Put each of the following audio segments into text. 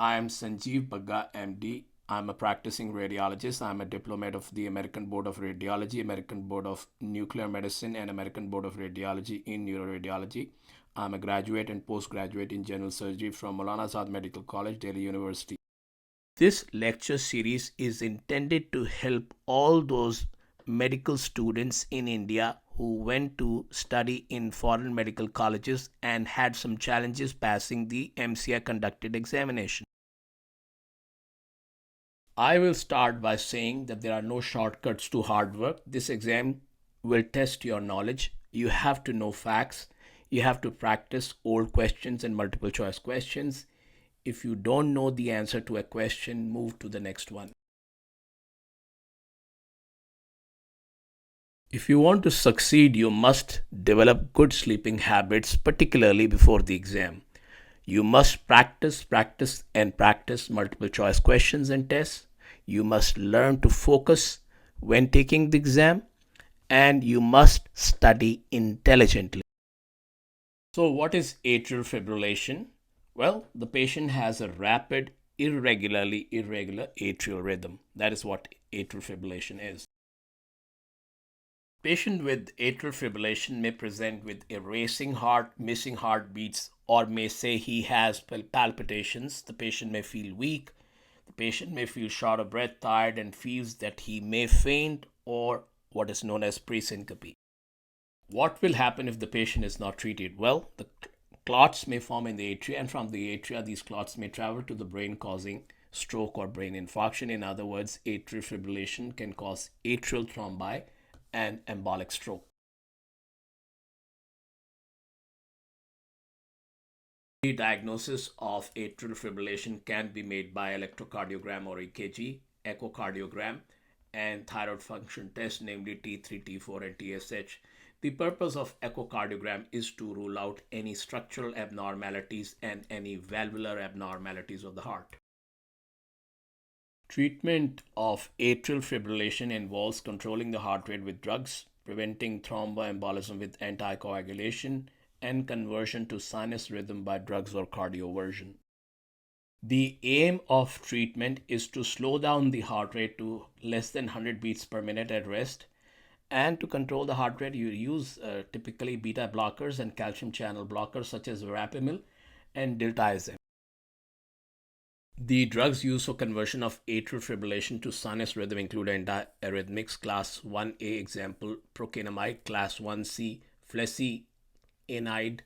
I am Sanjeev Bagga, MD. I'm a practicing radiologist. I'm a diplomate of the American Board of Radiology, American Board of Nuclear Medicine, and American Board of Radiology in Neuro-Radiology. I'm a graduate and postgraduate in general surgery from Maulana Azad Medical College, Delhi University. This lecture series is intended to help all those medical students in India who went to study in foreign medical colleges and had some challenges passing the MCI conducted examination. I will start by saying that there are no shortcuts to hard work. This exam will test your knowledge. You have to know facts. You have to practice old questions and multiple choice questions. If you don't know the answer to a question, move to the next one. If you want to succeed, you must develop good sleeping habits, particularly before the exam. You must practice, and practice multiple choice questions and tests. You must learn to focus when taking the exam, and you must study intelligently. So, what is atrial fibrillation? Well, the patient has a rapid, irregular atrial rhythm. That is what atrial fibrillation is. Patient with atrial fibrillation may present with a racing heart, missing heartbeats, or may say he has palpitations. The patient may feel weak. The patient may feel short of breath, tired, and feels that he may faint or what is known as presyncope. What will happen if the patient is not treated? Well, the clots may form in the atria, and from the atria, these clots may travel to the brain, causing stroke or brain infarction. In other words, atrial fibrillation can cause atrial thrombi and embolic stroke. The diagnosis of atrial fibrillation can be made by electrocardiogram or EKG, echocardiogram, and thyroid function test, namely T3, T4, and TSH. The purpose of echocardiogram is to rule out any structural abnormalities and any valvular abnormalities of the heart. Treatment of atrial fibrillation involves controlling the heart rate with drugs, preventing thromboembolism with anticoagulation, and conversion to sinus rhythm by drugs or cardioversion. The aim of treatment is to slow down the heart rate to less than 100 beats per minute at rest. And to control the heart rate, you use typically beta blockers and calcium channel blockers such as verapamil and diltiazem. The drugs used for conversion of atrial fibrillation to sinus rhythm include antiarrhythmics class 1A, example procainamide, class 1C flessinide,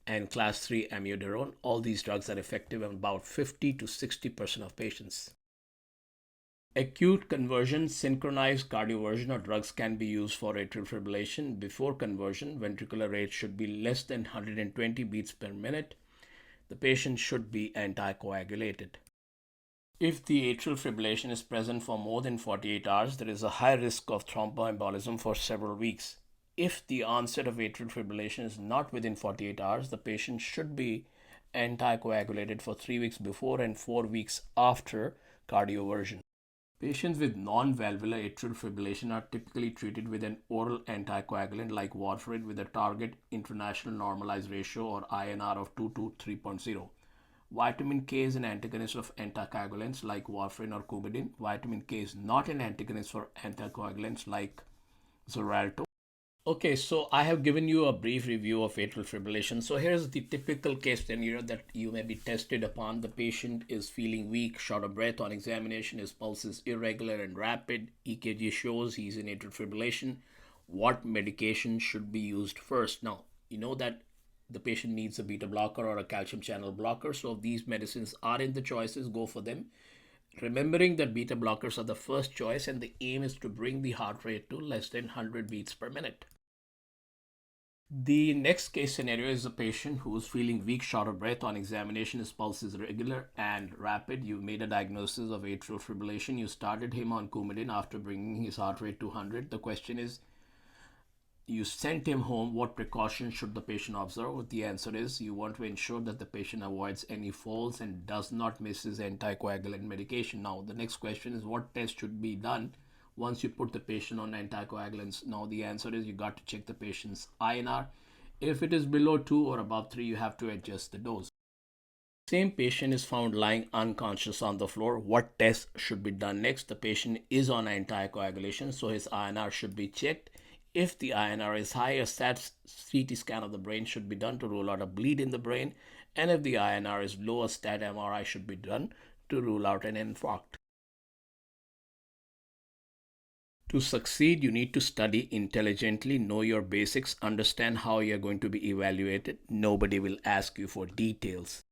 and class 3 amiodarone. All these drugs are effective in about 50 to 60% of patients. Acute conversion, synchronized cardioversion, or drugs can be used for atrial fibrillation. Before conversion, ventricular rate should be less than 120 beats per minute. The patient should be anticoagulated. If the atrial fibrillation is present for more than 48 hours, there is a high risk of thromboembolism for several weeks. If the onset of atrial fibrillation is not within 48 hours, the patient should be anticoagulated for 3 weeks before and 4 weeks after cardioversion. Patients with non-valvular atrial fibrillation are typically treated with an oral anticoagulant like warfarin with a target international normalized ratio or INR of 2 to 3.0. Vitamin K is an antagonist of anticoagulants like warfarin or Coumadin. Vitamin K is not an antagonist for anticoagulants like Xarelto. Okay, so I have given you a brief review of atrial fibrillation. So here's the typical case scenario that you may be tested upon. The patient is feeling weak, short of breath on examination. His pulse is irregular and rapid. EKG shows he's in atrial fibrillation. What medication should be used first? Now, you know that the patient needs a beta blocker or a calcium channel blocker. So if these medicines are in the choices, go for them. Remembering that beta blockers are the first choice and the aim is to bring the heart rate to less than 100 beats per minute. The next case scenario is a patient who is feeling weak, short of breath on examination. His pulse is regular and rapid. You made a diagnosis of atrial fibrillation. You started him on Coumadin after bringing his heart rate to 100. The question is, you sent him home. What precautions should the patient observe? The answer is you want to ensure that the patient avoids any falls and does not miss his anticoagulant medication. Now, the next question is what test should be done once you put the patient on anticoagulants? Now, the answer is you got to check the patient's INR. If it is below 2 or above 3, you have to adjust the dose. Same patient is found lying unconscious on the floor. What test should be done next? The patient is on anticoagulation, so his INR should be checked. If the INR is high, a SAT CT scan of the brain should be done to rule out a bleed in the brain. And if the INR is low, a STAT MRI should be done to rule out an infarct. To succeed, you need to study intelligently, know your basics, understand how you're going to be evaluated. Nobody will ask you for details.